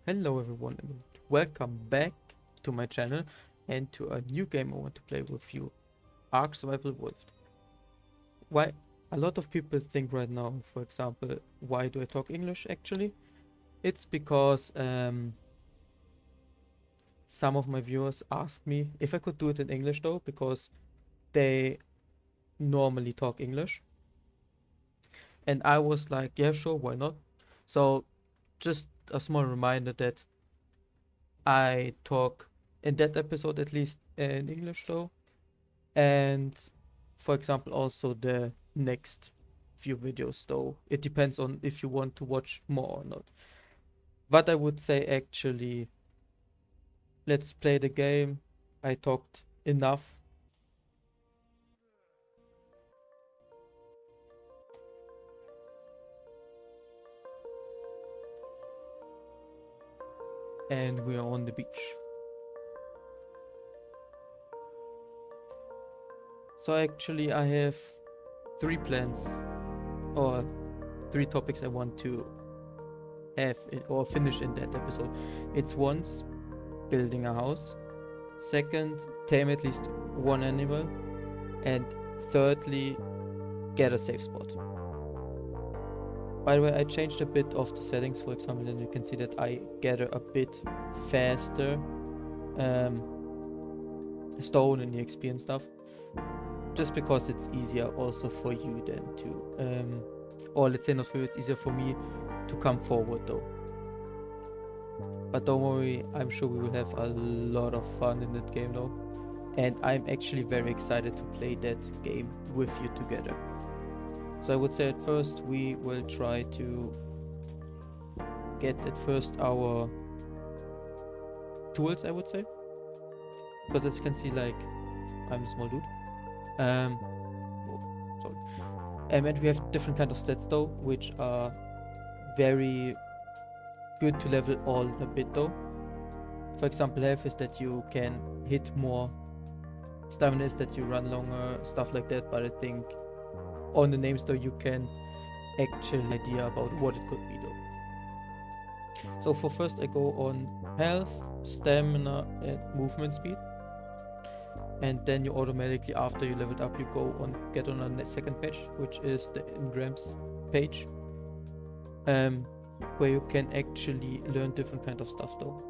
Hello everyone and welcome back to my channel and to a new game I want to play with you, Ark Survival Wolf. Why a lot of people think right now, for example, why do I talk English actually? It's because some of my viewers ask me if I could do it in English though, because they normally talk English. And I was like, yeah, sure, why not? So just a small reminder that I talk in that episode at least in English though. And for example, also the next few videos though. It depends on if you want to watch more or not. But I would say actually, let's play the game. I talked enough. And we are on the beach. So actually I have 3 plans or 3 topics I want to have or finish in that episode. It's once building a house, second tame at least one animal, and thirdly get a safe spot. By the way, I changed a bit of the settings, for example, and you can see that I gather a bit faster stone and EXP and stuff, just because it's easier also for you then to or let's say not for you, it's easier for me to come forward though. But don't worry, I'm sure we will have a lot of fun in that game though, and I'm actually very excited to play that game with you together. So I would say at first we will try to get at first our tools, I would say, because as you can see, like, I'm a small dude. Sorry. And we have different kind of stats though, which are very good to level all a bit though. For example, health is that you can hit more, stamina is that you run longer, stuff like that. But I think on the names though you can actually idea about what it could be though. So for first I go on health, stamina and movement speed, and then you automatically, after you leveled up, you go on get on a second page, which is the engrams page, where you can actually learn different kind of stuff though,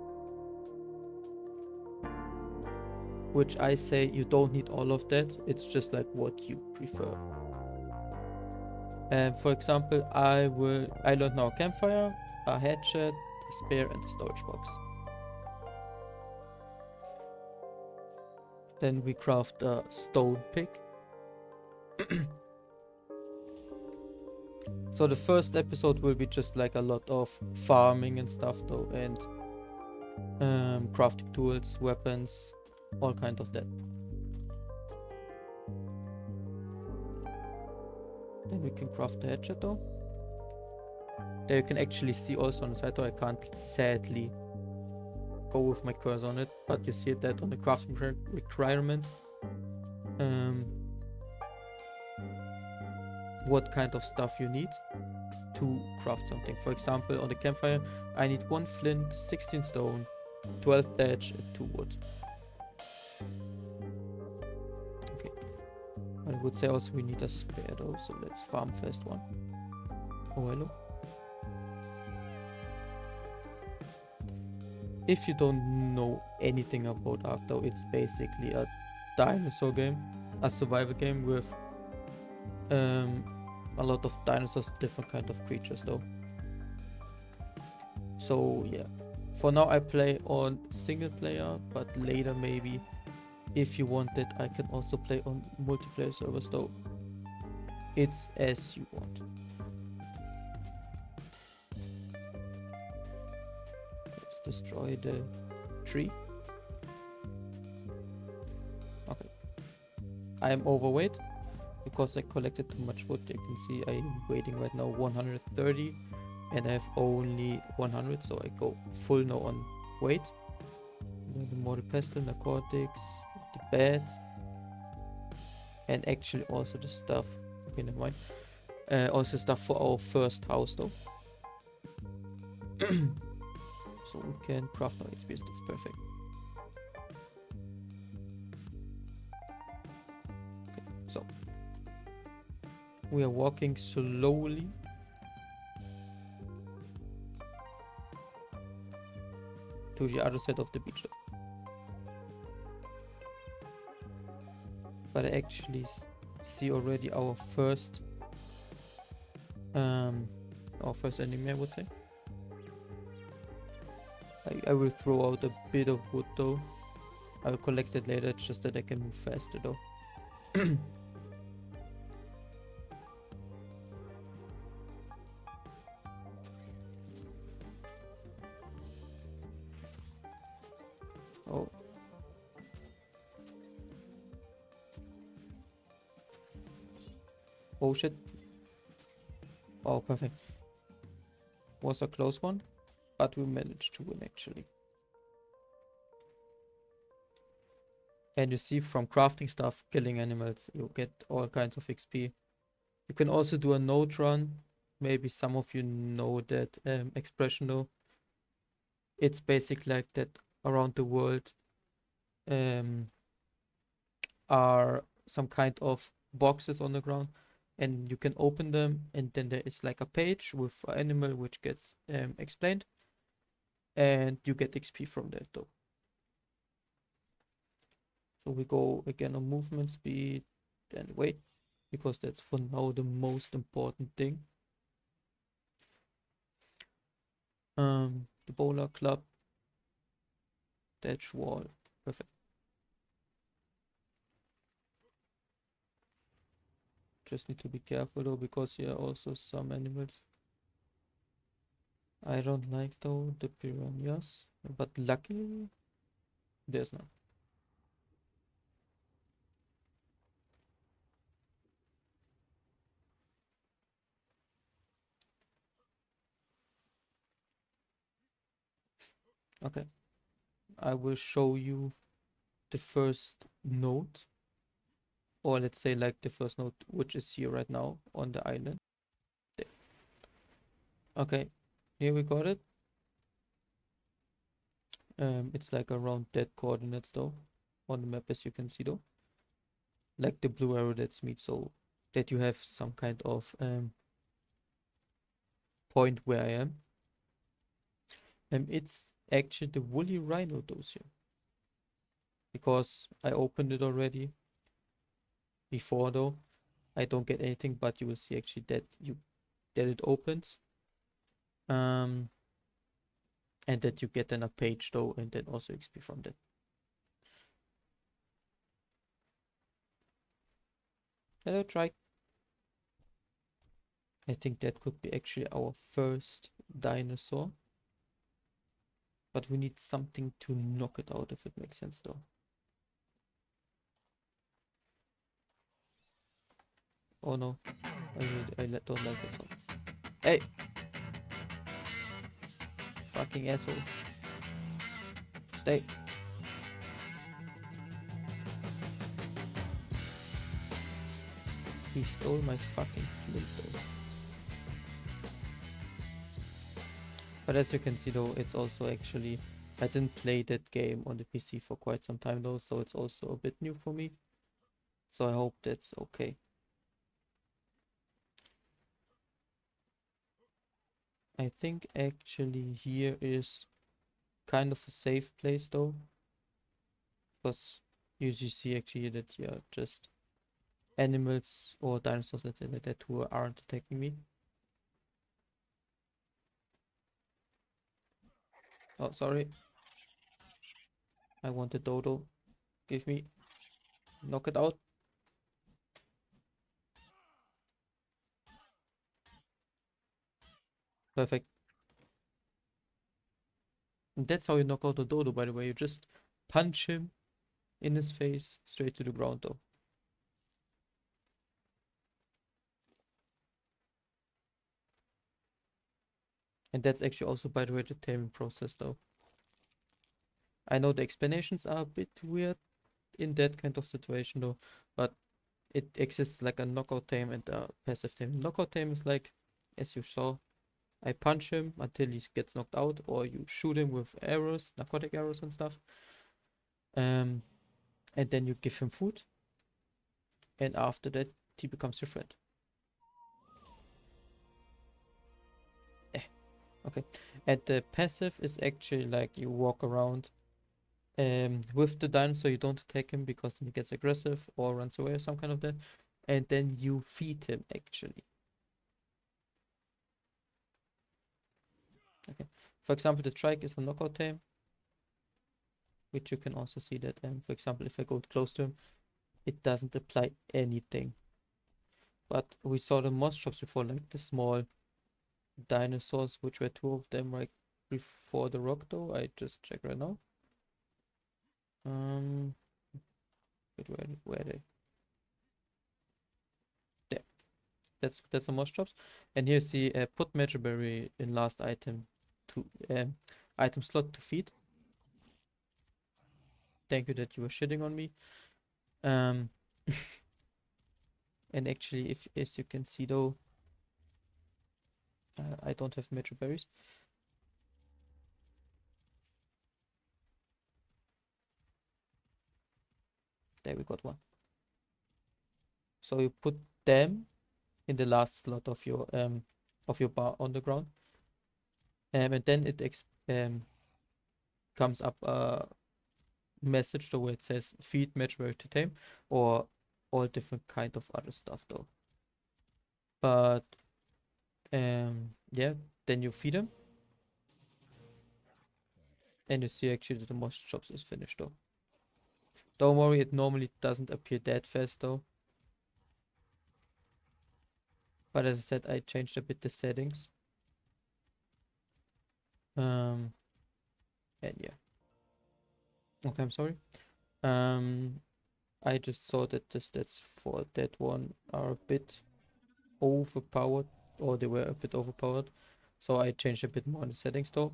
which I say you don't need all of that, it's just like what you prefer. And for example, I learned now a campfire, a hatchet, a spear and a storage box. Then we craft a stone pick. So the first episode will be just like a lot of farming and stuff though, and crafting tools, weapons, all kind of that. Then we can craft the hatchet though. There you can actually see also on the side though, I can't sadly go with my cursor on it, but you see that on the crafting requirements, what kind of stuff you need to craft something. For example, on the campfire I need 1 flint, 16 stone, 12 thatch and 2 wood. Okay, I would say also we need a spare though, so let's farm first one. Oh hello. If you don't know anything about Ark though, it's basically a dinosaur game, a survival game with a lot of dinosaurs, different kind of creatures though. So yeah, for now I play on single player, but later maybe if you want it I can also play on multiplayer servers though. It's as you want. Let's destroy the tree. Okay, I am overweight because I collected too much wood. You can see I'm waiting right now 130 and I have only 100, so I go full now on weight. The mortar pestle, narcotics, the bed, and actually also the stuff. Okay, never mind. Also stuff for our first house though. So we can craft our XP, that's perfect. Okay, so we are walking slowly to the other side of the beach though. But I actually see already our first enemy, I would say. I will throw out a bit of wood though. I will collect it later, it's just that I can move faster though. Oh. Oh shit. Oh, perfect. Was a close one, but we managed to win actually. And you see, from crafting stuff, killing animals, you get all kinds of XP. You can also do a node run. Maybe some of you know that expression though. It's basically like that around the world are some kind of boxes on the ground, and you can open them, and then there is like a page with an animal which gets explained, and you get XP from that though. So we go again on movement speed and weight, because that's for now the most important thing. The bowler club, thatch wall, perfect. Just need to be careful though, because here are also some animals I don't like though, the piranhas, but luckily there's none. Okay, I will show you the first node, or let's say like the first node which is here right now on the island. There. Okay, here we got it. It's like around that coordinates though on the map, as you can see though, like the blue arrow, that's me, so that you have some kind of point where I am. It's actually the woolly rhino dossier, because I opened it already before though. I don't get anything, but you will see actually that it opens, and that you get then a page though, and then also XP from that. Hello, try. I think that could be actually our first dinosaur, but we need something to knock it out, if it makes sense though. Oh no, don't like that sound. Hey, fucking asshole, stay. He stole my fucking flint though. But as you can see though, it's also actually, I didn't play that game on the PC for quite some time though, so it's also a bit new for me. So I hope that's okay. I think actually here is kind of a safe place though, because you see actually that yeah, just animals or dinosaurs and things like that who aren't attacking me. Oh, sorry. I want a dodo. Give me. Knock it out. Perfect. And that's how you knock out a dodo, by the way. You just punch him in his face straight to the ground though. And that's actually also, by the way, the taming process though. I know the explanations are a bit weird in that kind of situation though, but it exists like a knockout tame and a passive tame. Knockout tame is like, as you saw, I punch him until he gets knocked out, or you shoot him with arrows, narcotic arrows and stuff. And then you give him food, and after that he becomes your friend. Okay. And the passive is actually like you walk around with the dinosaur. You don't attack him because then he gets aggressive or runs away or some kind of that. And then you feed him actually. Okay. For example, the trike is a knockout tame, which you can also see that. For example, if I go close to him, it doesn't apply anything. But we saw the moss traps before, like the small dinosaurs, which were two of them right before the rock though. I just check right now. Wait, where are they? There. That's the moss traps. And here you see put Magic Berry in last item to item slot to feed. Thank you that you were shitting on me. And actually, if as you can see though, I don't have Magic Berries. There we got one. So you put them in the last slot of your bar on the ground, and then it comes up a message though where it says feed Magic Berry to tame, or all different kind of other stuff though. But yeah, then you feed them, and you see actually that the moss chops is finished though. Don't worry, it normally doesn't appear that fast though. But as I said, I changed a bit the settings. And yeah. Okay, I'm sorry. I just saw that the stats for that one are a bit overpowered, or they were a bit overpowered. So I changed a bit more in the settings though.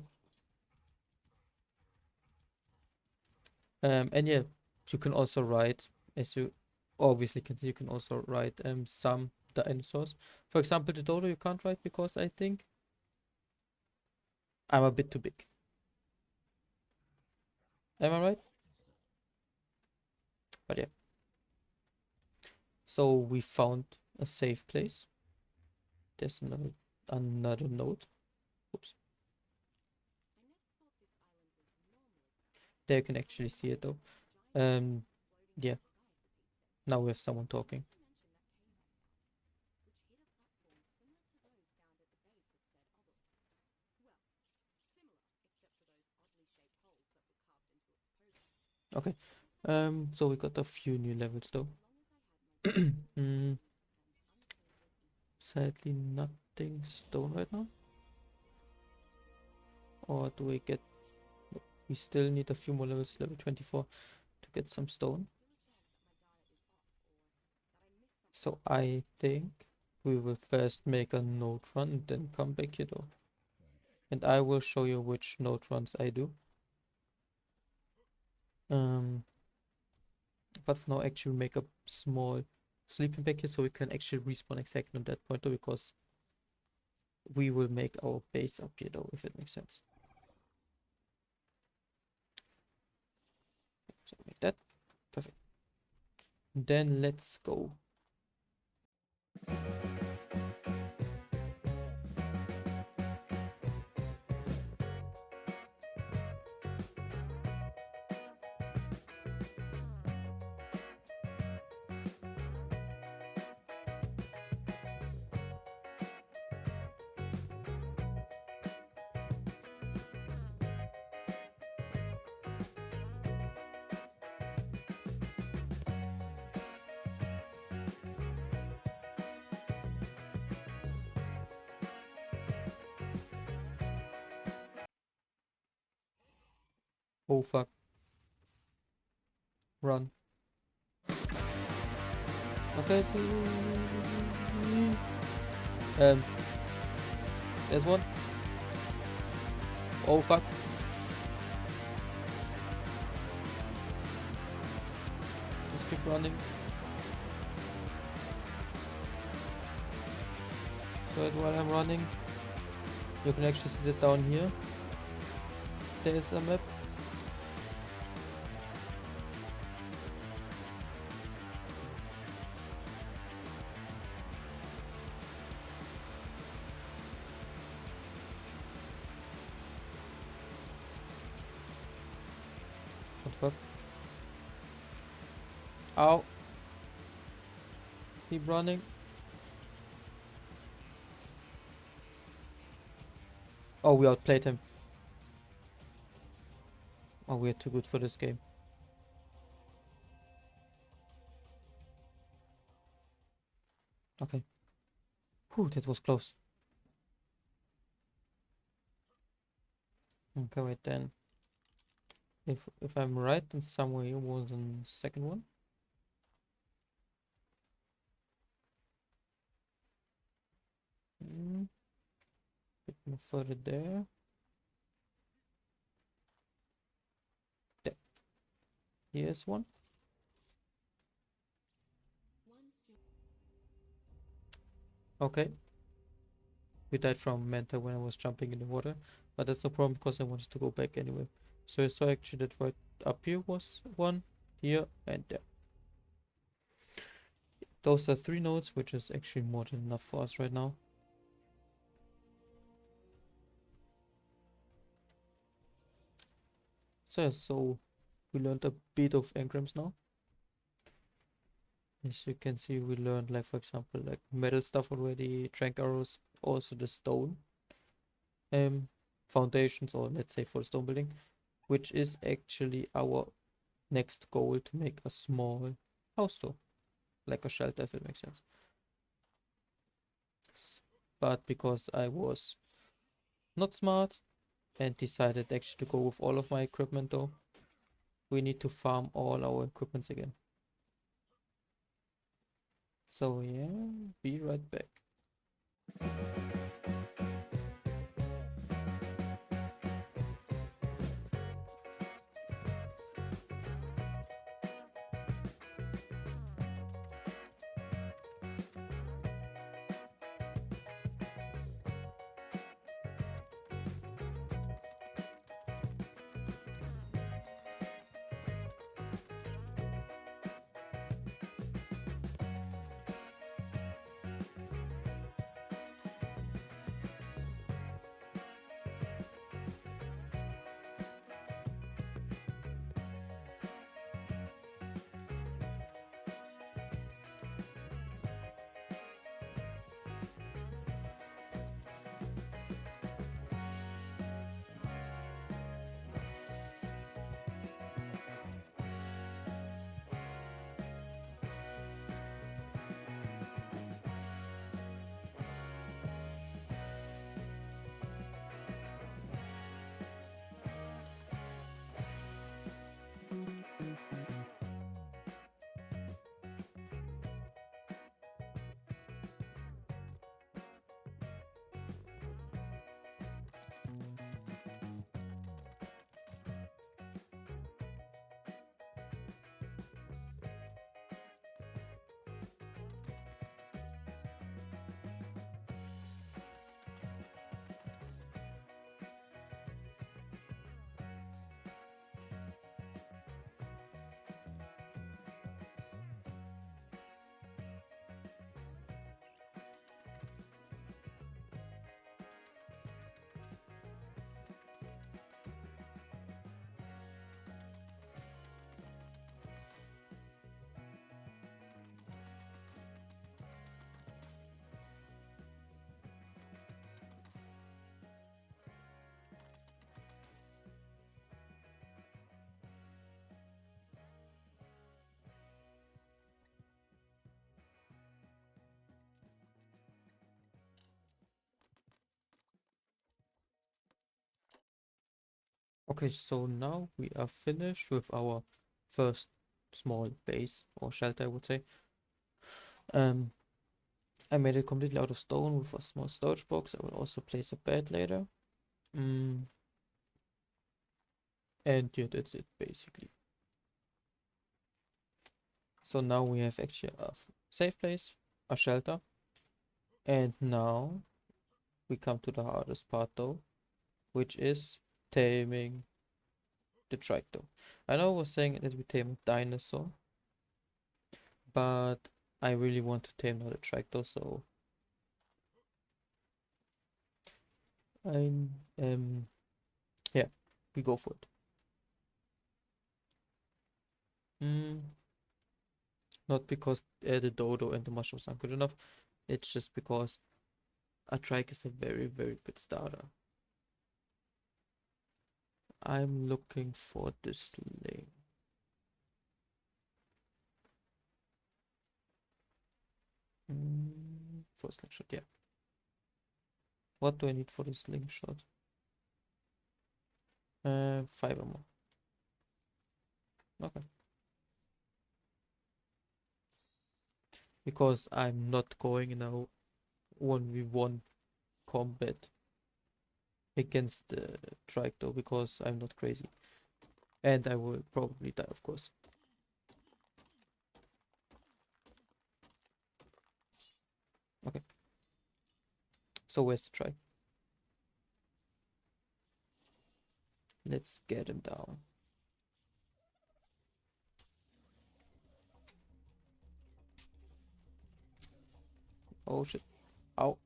And yeah, you can also write, as you obviously can see, you can also write some dinosaurs. For example, the dodo you can't write because I think I'm a bit too big. Am I right? But yeah. So we found a safe place. There's another node. Oops. There you can actually see it though. Yeah. Now we have someone talking. Okay. So we got a few new levels though. Sadly, nothing stone right now. Or do we get... We still need a few more levels, level 24, to get some stone. So I think we will first make a node run and then come back here though. And I will show you which node runs I do. But for now, actually make a small sleeping bag here so we can actually respawn exactly on that point though, because we will make our base up here though, if it makes sense. So make that. Perfect. Then let's go. Oh fuck. Run. Okay, so there's one. Oh fuck. Just keep running. Good while I'm running. You can actually see that down here. There is a map. What the fuck? Ow. Keep running. Oh, we outplayed him. Oh, we are too good for this game. Okay. Whew, that was close. Okay, wait then. If I'm right, then somewhere here was a second one. Bit more further there. There. Here's one. Okay. We died from Manta when I was jumping in the water, but that's no problem because I wanted to go back anyway. So I saw actually that right up here was one, here and there. Those are 3 nodes, which is actually more than enough for us right now. So we learned a bit of engrams now. As you can see, we learned, like, for example, like metal stuff already, trank arrows, also the stone foundations, or let's say for the stone building, which is actually our next goal, to make a small house tool, like a shelter, if it makes sense. But because I was not smart and decided actually to go with all of my equipment though, we need to farm all our equipments again. So yeah, be right back. Okay, so now we are finished with our first small base or shelter, I would say. I made it completely out of stone with a small storage box. I will also place a bed later. And yeah, that's it basically. So now we have actually a safe place, a shelter, and now we come to the hardest part though, which is taming the Tractor. I know I was saying that we tame a dinosaur, but I really want to tame another Tractor, so I'm yeah, we go for it. Not because the dodo and the mushrooms aren't good enough, it's just because a trike is a very, very good starter. I'm looking for this link. For a slingshot, yeah. What do I need for the slingshot? 5 or more. Okay. Because I'm not going in a 1v1 combat against the Tractor because I'm not crazy. And I will probably die, of course. Okay. So where's the Trike? Let's get him down. Oh shit. Ow.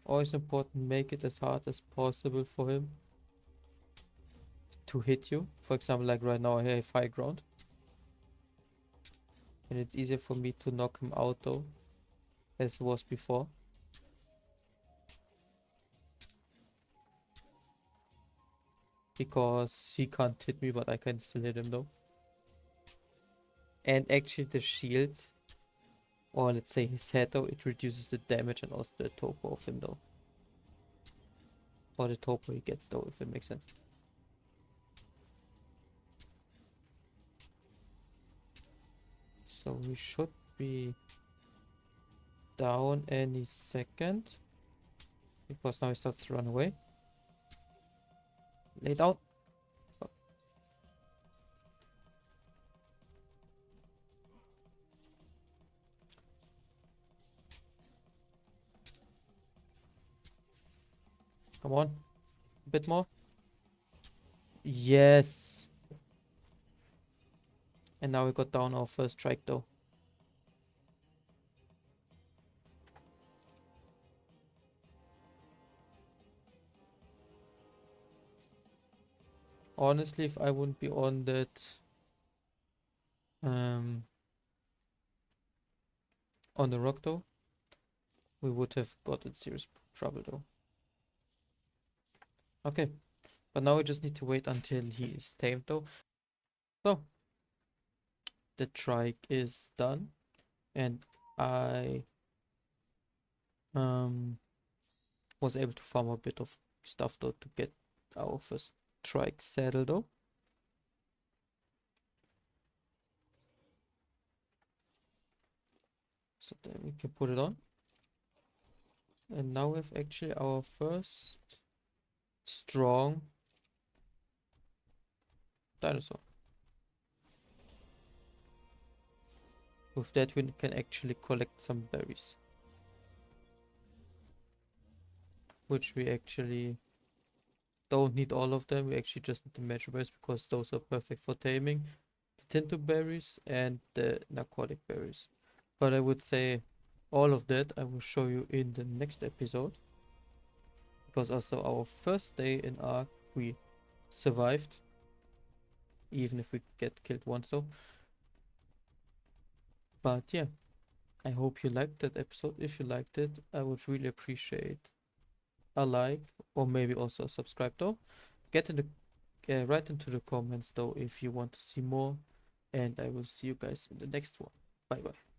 Always important, make it as hard as possible for him to hit you. For example, like right now I have high ground. And it's easier for me to knock him out though, as it was before. Because he can't hit me, but I can still hit him though. And actually the shield, or let's say his head though, it reduces the damage and also the topo of him though. Or the topo he gets though, if it makes sense. So we should be down any second. Because now he starts to run away. Lay down. Oh. Come on. A bit more. Yes. And now we got down our first strike though. Honestly, if I wouldn't be on that on the rock though, we would have got in serious trouble though. Okay, but now we just need to wait until he is tamed though. So the trike is done, and I was able to farm a bit of stuff though to get our first trike saddle though. So then we can put it on. And now we have actually our first strong dinosaur. With that we can actually collect some berries. Which we actually don't need all of them, we actually just need the magic berries because those are perfect for taming. The tinto berries and the narcotic berries. But I would say all of that I will show you in the next episode. Because also our first day in Ark we survived. Even if we get killed once though. But yeah, I hope you liked that episode. If you liked it, I would really appreciate a like or maybe also a subscribe though. Get in the write into the comments though if you want to see more, and I will see you guys in the next one. Bye bye.